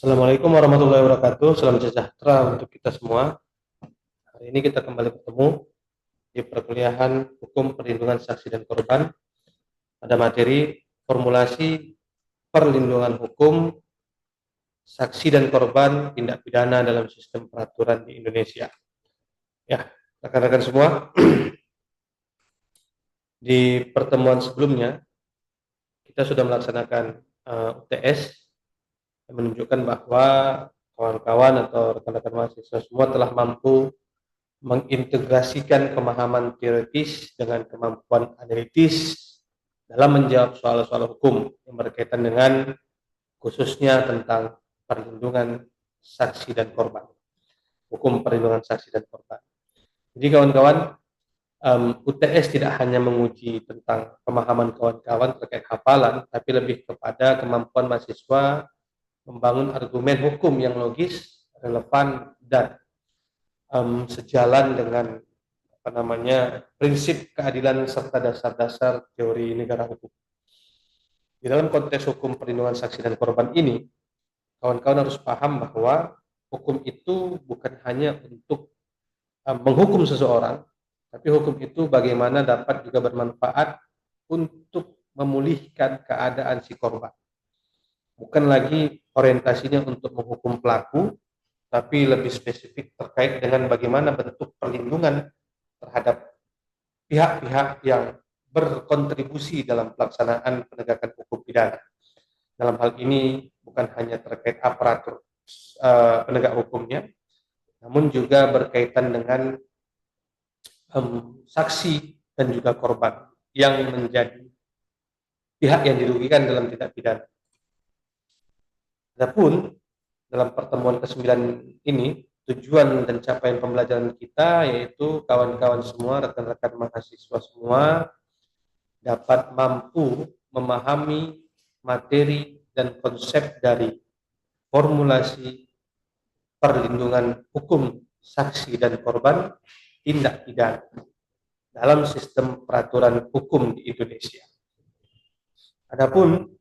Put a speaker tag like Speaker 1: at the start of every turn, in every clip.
Speaker 1: Assalamualaikum warahmatullahi wabarakatuh. Salam sejahtera untuk kita semua. Hari ini kita kembali bertemu di perkuliahan Hukum Perlindungan Saksi dan Korban pada materi formulasi perlindungan hukum saksi dan korban tindak pidana dalam sistem peraturan di Indonesia. Ya, rekan-rekan semua, di pertemuan sebelumnya kita sudah melaksanakan UTS yang menunjukkan bahwa kawan-kawan atau rekan-rekan mahasiswa semua telah mampu mengintegrasikan pemahaman teoritis dengan kemampuan analitis dalam menjawab soal-soal hukum yang berkaitan dengan khususnya tentang perlindungan saksi dan korban, hukum perlindungan saksi dan korban. Jadi kawan-kawan, UTS tidak hanya menguji tentang pemahaman kawan-kawan terkait hafalan, tapi lebih kepada kemampuan mahasiswa membangun argumen hukum yang logis, relevan, dan sejalan dengan prinsip keadilan serta dasar-dasar teori negara hukum. Di dalam konteks hukum perlindungan saksi dan korban ini, kawan-kawan harus paham bahwa hukum itu bukan hanya untuk menghukum seseorang, tapi hukum itu bagaimana dapat juga bermanfaat untuk memulihkan keadaan si korban. Bukan lagi orientasinya untuk menghukum pelaku, tapi lebih spesifik terkait dengan bagaimana bentuk perlindungan terhadap pihak-pihak yang berkontribusi dalam pelaksanaan penegakan hukum pidana. Dalam hal ini bukan hanya terkait aparatur penegak hukumnya, namun juga berkaitan dengan saksi dan juga korban yang menjadi pihak yang dirugikan dalam tindak pidana. Adapun dalam pertemuan ke-9 ini, tujuan dan capaian pembelajaran kita yaitu kawan-kawan semua, rekan-rekan mahasiswa semua dapat mampu memahami materi dan konsep dari formulasi perlindungan hukum saksi dan korban tindak pidana dalam sistem peraturan hukum di Indonesia. Adapun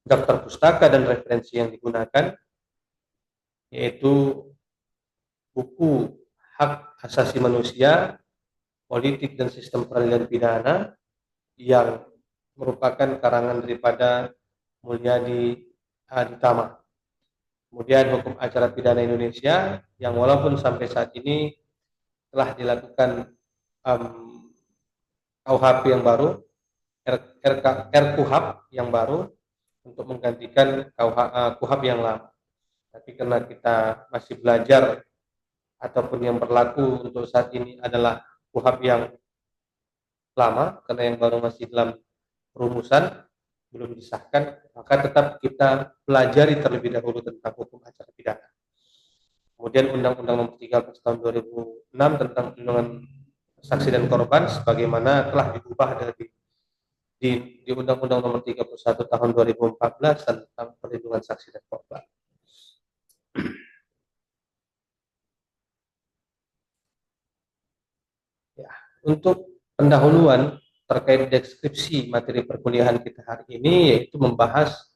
Speaker 1: daftar pustaka dan referensi yang digunakan yaitu buku Hak Asasi Manusia, Politik dan Sistem Peradilan Pidana yang merupakan karangan daripada Mulyadi Aditama. Kemudian Hukum Acara Pidana Indonesia yang walaupun sampai saat ini telah dilakukan KUHP yang baru, RKUHP yang baru untuk menggantikan KUHP yang lama. Tapi karena kita masih belajar ataupun yang berlaku untuk saat ini adalah KUHP yang lama, karena yang baru masih dalam rumusan, belum disahkan, maka tetap kita pelajari terlebih dahulu tentang hukum acara pidana. Kemudian Undang-Undang Nomor 13 Tahun 2006 tentang perlindungan saksi dan korban sebagaimana telah diubah dari di Undang-Undang Nomor 31 Tahun 2014 tentang perlindungan saksi dan korban. Ya, untuk pendahuluan terkait deskripsi materi perkuliahan kita hari ini yaitu membahas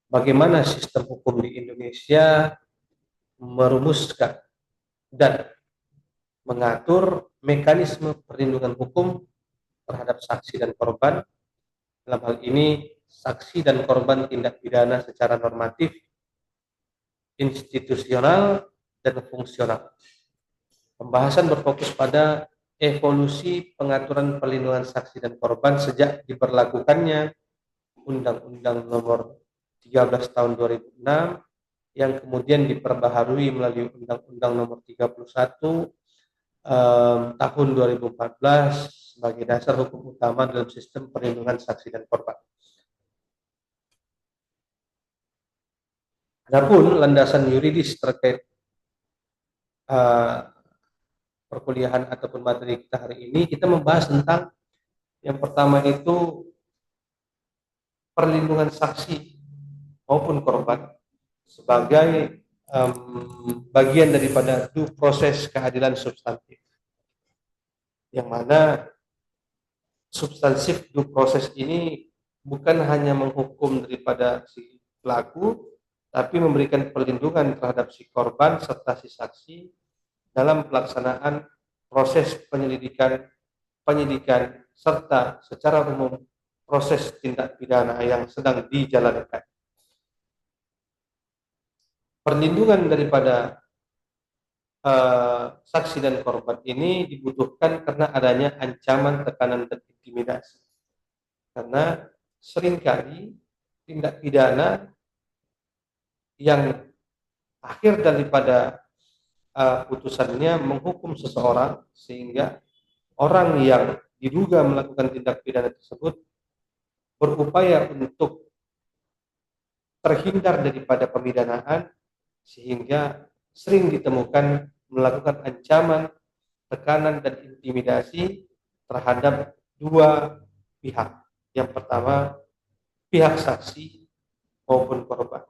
Speaker 1: bagaimana sistem hukum di Indonesia merumuskan dan mengatur mekanisme perlindungan hukum terhadap saksi dan korban. Dalam hal ini saksi dan korban tindak pidana secara normatif, institusional, dan fungsional. Pembahasan berfokus pada evolusi pengaturan perlindungan saksi dan korban sejak diberlakukannya Undang-Undang Nomor 13 Tahun 2006 yang kemudian diperbaharui melalui Undang-Undang Nomor 31 Tahun 2014 sebagai dasar hukum utama dalam sistem perlindungan saksi dan korban. Adapun landasan yuridis terkait perkuliahan ataupun materi kita hari ini, kita membahas tentang yang pertama itu perlindungan saksi maupun korban sebagai bagian daripada due proses keadilan substantif, yang mana substansif due proses ini bukan hanya menghukum daripada si pelaku, tapi memberikan perlindungan terhadap si korban serta si saksi dalam pelaksanaan proses penyidikan, serta secara umum proses tindak pidana yang sedang dijalankan. Perlindungan daripada saksi dan korban ini dibutuhkan karena adanya ancaman, tekanan, dan intimidasi. Karena seringkali tindak pidana yang akhir daripada putusannya menghukum seseorang sehingga orang yang diduga melakukan tindak pidana tersebut berupaya untuk terhindar daripada pemidanaan sehingga sering ditemukan melakukan ancaman, tekanan, dan intimidasi terhadap dua pihak. Yang pertama, pihak saksi maupun korban.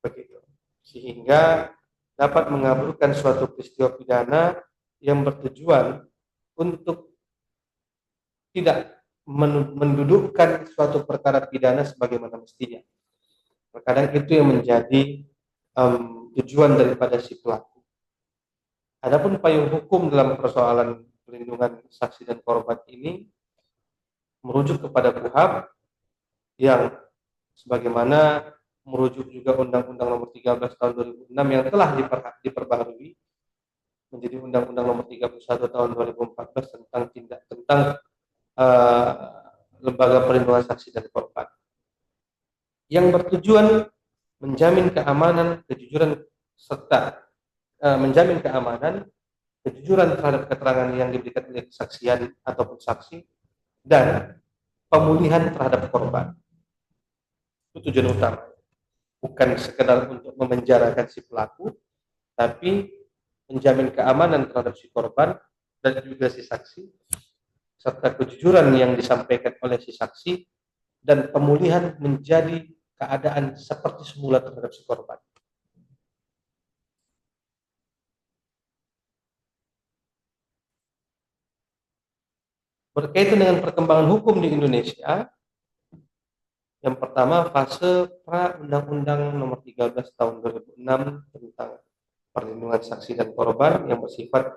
Speaker 1: Begitu. Sehingga dapat mengabulkan suatu peristiwa pidana yang bertujuan untuk tidak mendudukkan suatu perkara pidana sebagaimana mestinya. Terkadang itu yang menjadi tujuan daripada si pelaku. Adapun payung hukum dalam persoalan perlindungan saksi dan korban ini merujuk kepada KUHP yang sebagaimana merujuk juga Undang-Undang Nomor 13 Tahun 2006 yang telah diperbaharui menjadi Undang-Undang Nomor 31 Tahun 2014 tentang lembaga perlindungan saksi dan korban yang bertujuan menjamin keamanan, kejujuran serta menjamin keamanan, kejujuran terhadap keterangan yang diberikan oleh kesaksian ataupun saksi dan pemulihan terhadap korban. Itu tujuan utama. Bukan sekedar untuk memenjarakan si pelaku, tapi menjamin keamanan terhadap si korban dan juga si saksi, serta kejujuran yang disampaikan oleh si saksi dan pemulihan menjadi keadaan seperti semula terhadap si korban. Berkaitan dengan perkembangan hukum di Indonesia, yang pertama fase pra Undang-Undang Nomor 13 Tahun 2006 tentang perlindungan saksi dan korban yang bersifat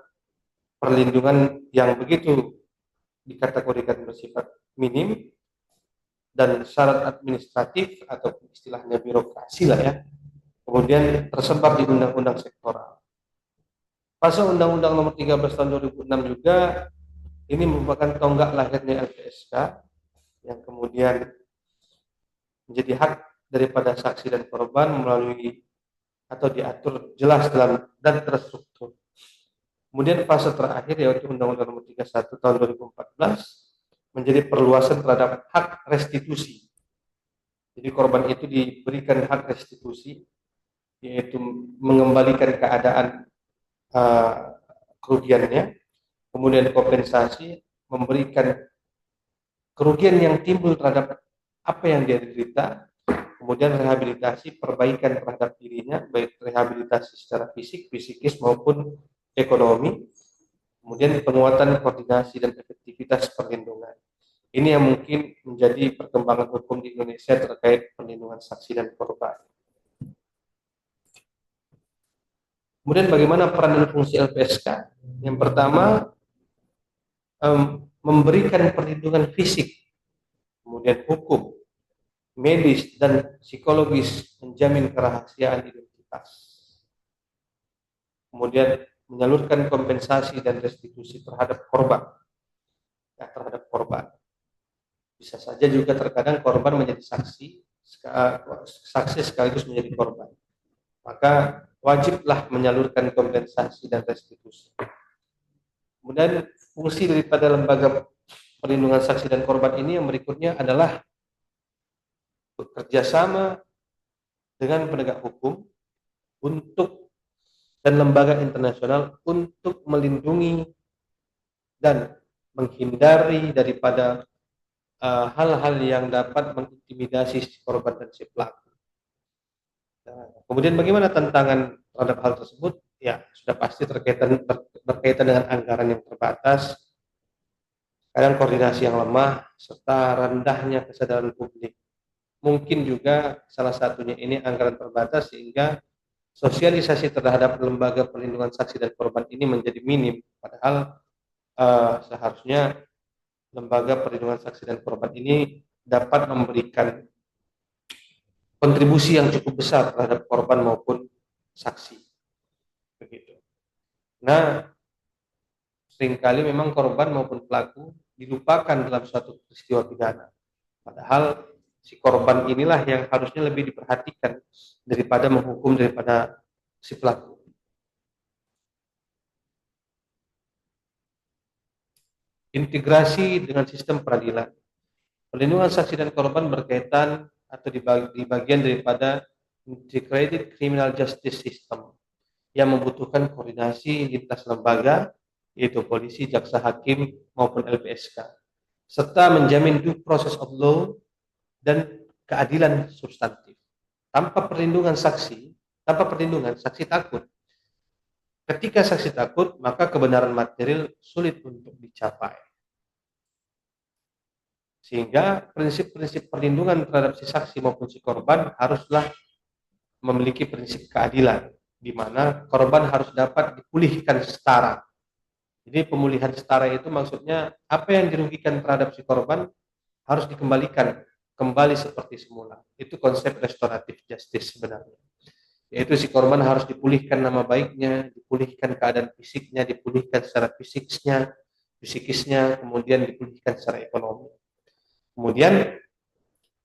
Speaker 1: perlindungan yang begitu dikategorikan bersifat minim dan syarat administratif atau istilahnya birokrasi lah ya, kemudian tersebar di undang-undang sektoral. Fase Undang-Undang Nomor 13 Tahun 2006 juga ini merupakan tonggak lahirnya LPSK yang kemudian menjadi hak daripada saksi dan korban melalui atau diatur jelas dalam dan terstruktur. Kemudian fase terakhir yaitu Undang-Undang Nomor 31 Tahun 2014 menjadi perluasan terhadap hak restitusi. Jadi korban itu diberikan hak restitusi, yaitu mengembalikan keadaan kerugiannya, kemudian kompensasi, memberikan kerugian yang timbul terhadap apa yang dia derita, kemudian rehabilitasi, perbaikan terhadap dirinya, baik rehabilitasi secara fisik, psikis maupun ekonomi, kemudian penguatan koordinasi dan efektivitas perlindungan. Ini yang mungkin menjadi perkembangan hukum di Indonesia terkait perlindungan saksi dan korban. Kemudian bagaimana peran dan fungsi LPSK? Yang pertama, memberikan perlindungan fisik, kemudian hukum, medis, dan psikologis, menjamin kerahasiaan identitas. Kemudian menyalurkan kompensasi dan restitusi terhadap korban. Ya, terhadap korban. Bisa saja juga terkadang korban menjadi saksi sekaligus menjadi korban. Maka wajiblah menyalurkan kompensasi dan restitusi. Kemudian fungsi daripada lembaga perlindungan saksi dan korban ini yang berikutnya adalah bekerja sama dengan penegak hukum dan lembaga internasional untuk melindungi dan menghindari daripada hal-hal yang dapat mengintimidasi si korban dan si pelaku. Kemudian bagaimana tantangan terhadap hal tersebut? Ya, sudah pasti berkaitan dengan anggaran yang terbatas, kadang koordinasi yang lemah, serta rendahnya kesadaran publik mungkin juga salah satunya ini anggaran terbatas sehingga sosialisasi terhadap lembaga perlindungan saksi dan korban ini menjadi minim. Padahal seharusnya lembaga perlindungan saksi dan korban ini dapat memberikan kontribusi yang cukup besar terhadap korban maupun saksi. Begitu. Nah, seringkali memang korban maupun pelaku dilupakan dalam suatu peristiwa pidana. Padahal si korban inilah yang harusnya lebih diperhatikan daripada menghukum daripada si pelaku. Integrasi dengan sistem peradilan. Perlindungan saksi dan korban berkaitan atau di bagian daripada Integrated Criminal Justice System yang membutuhkan koordinasi lintas lembaga, yaitu polisi, jaksa, hakim, maupun LPSK, serta menjamin due process of law dan keadilan substantif. Tanpa perlindungan, saksi takut. Ketika saksi takut, maka kebenaran material sulit untuk dicapai. Sehingga prinsip-prinsip perlindungan terhadap si saksi maupun si korban haruslah memiliki prinsip keadilan, di mana korban harus dapat dipulihkan setara. Jadi pemulihan setara itu maksudnya apa yang dirugikan terhadap si korban harus dikembalikan kembali seperti semula. Itu konsep restoratif justice sebenarnya. Yaitu si korban harus dipulihkan nama baiknya, dipulihkan keadaan fisiknya, dipulihkan secara psikisnya, kemudian dipulihkan secara ekonomi. Kemudian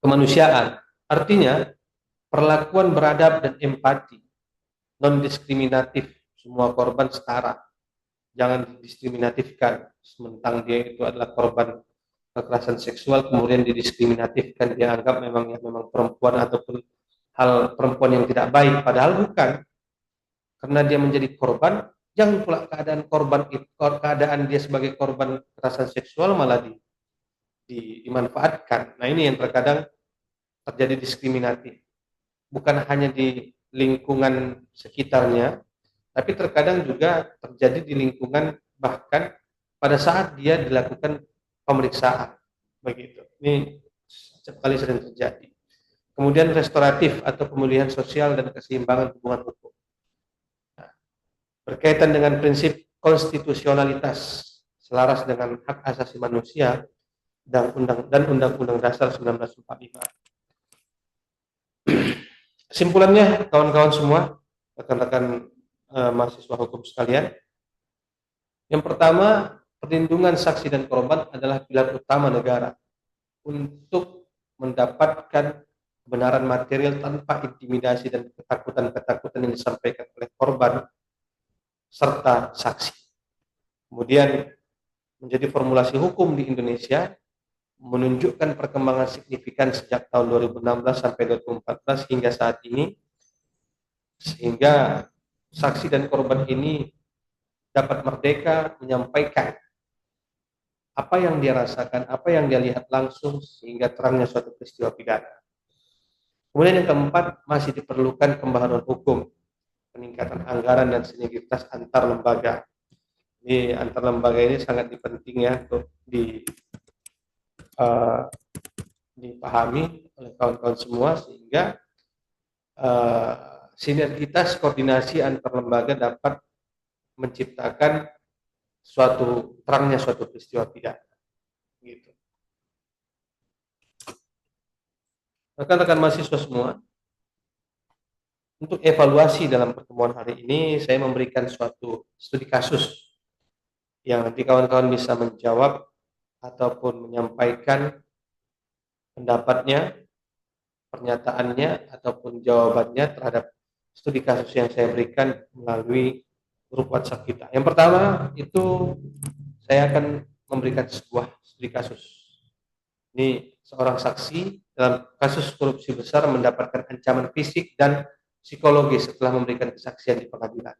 Speaker 1: kemanusiaan, artinya perlakuan beradab dan empati, non-diskriminatif, semua korban setara. Jangan didiskriminatifkan, sementang dia itu adalah korban kekerasan seksual, kemudian didiskriminatifkan, dia anggap memang perempuan ataupun hal perempuan yang tidak baik, padahal bukan. Karena dia menjadi korban, jangan pula keadaan dia sebagai korban kekerasan seksual malah dimanfaatkan. Nah, ini yang terkadang terjadi diskriminatif. Bukan hanya di lingkungan sekitarnya, tapi terkadang juga terjadi di lingkungan bahkan pada saat dia dilakukan pemeriksaan. Begitu. Ini setiap kali sering terjadi. Kemudian restoratif atau pemulihan sosial dan keseimbangan hubungan hukum. Nah, berkaitan dengan prinsip konstitusionalitas selaras dengan hak asasi manusia dan Undang-Undang Dasar 1945. Kesimpulannya, kawan-kawan semua, rekan-rekan mahasiswa hukum sekalian, yang pertama, perlindungan saksi dan korban adalah pilar utama negara untuk mendapatkan kebenaran material tanpa intimidasi dan ketakutan yang disampaikan oleh korban serta saksi. Kemudian menjadi formulasi hukum di Indonesia menunjukkan perkembangan signifikan sejak tahun 2016 sampai 2014 hingga saat ini, sehingga saksi dan korban ini dapat merdeka menyampaikan apa yang dia rasakan, apa yang dia lihat langsung sehingga terangnya suatu peristiwa pidana. Kemudian yang keempat, masih diperlukan pembaharuan hukum, peningkatan anggaran dan sinergitas antar lembaga. Ini antar lembaga ini sangat penting ya untuk dipahami oleh kawan-kawan semua, sehingga sinergitas koordinasi antar lembaga dapat menciptakan terangnya suatu peristiwa pidana. Gitu. Rekan-rekan mahasiswa semua, untuk evaluasi dalam pertemuan hari ini saya memberikan suatu studi kasus yang nanti kawan-kawan bisa menjawab ataupun menyampaikan pendapatnya, pernyataannya, ataupun jawabannya terhadap studi kasus yang saya berikan melalui grup WhatsApp kita. Yang pertama itu saya akan memberikan sebuah studi kasus. Ini seorang saksi dalam kasus korupsi besar mendapatkan ancaman fisik dan psikologis setelah memberikan kesaksian di pengadilan.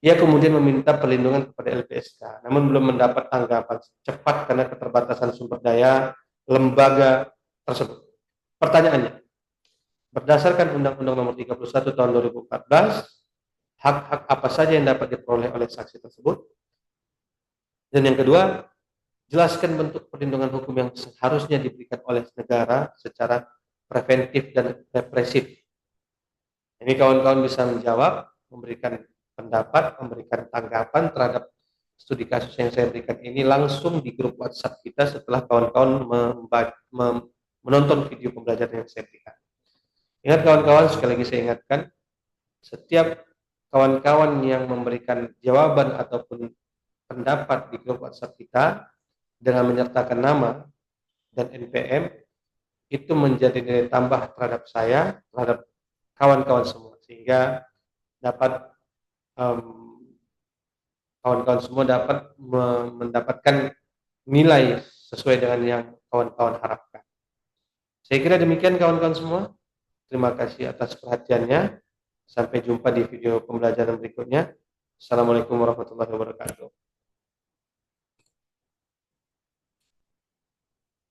Speaker 1: Ia kemudian meminta perlindungan kepada LPSK, namun belum mendapat tanggapan cepat karena keterbatasan sumber daya lembaga tersebut. Pertanyaannya, berdasarkan Undang-Undang Nomor 31 Tahun 2014, hak-hak apa saja yang dapat diperoleh oleh saksi tersebut? Dan yang kedua, jelaskan bentuk perlindungan hukum yang seharusnya diberikan oleh negara secara preventif dan represif. Ini kawan-kawan bisa menjawab, memberikan pendapat, memberikan tanggapan terhadap studi kasus yang saya berikan ini langsung di grup WhatsApp kita setelah kawan-kawan menonton video pembelajaran yang saya berikan. Ingat kawan-kawan, sekali lagi saya ingatkan, setiap kawan-kawan yang memberikan jawaban ataupun pendapat di grup WhatsApp kita dengan menyertakan nama dan NPM, itu menjadi nilai tambah terhadap saya, terhadap kawan-kawan semua, sehingga dapat kawan-kawan semua dapat mendapatkan nilai sesuai dengan yang kawan-kawan harapkan. Saya kira demikian kawan-kawan semua. Terima kasih atas perhatiannya. Sampai jumpa di video pembelajaran berikutnya. Assalamualaikum warahmatullahi wabarakatuh.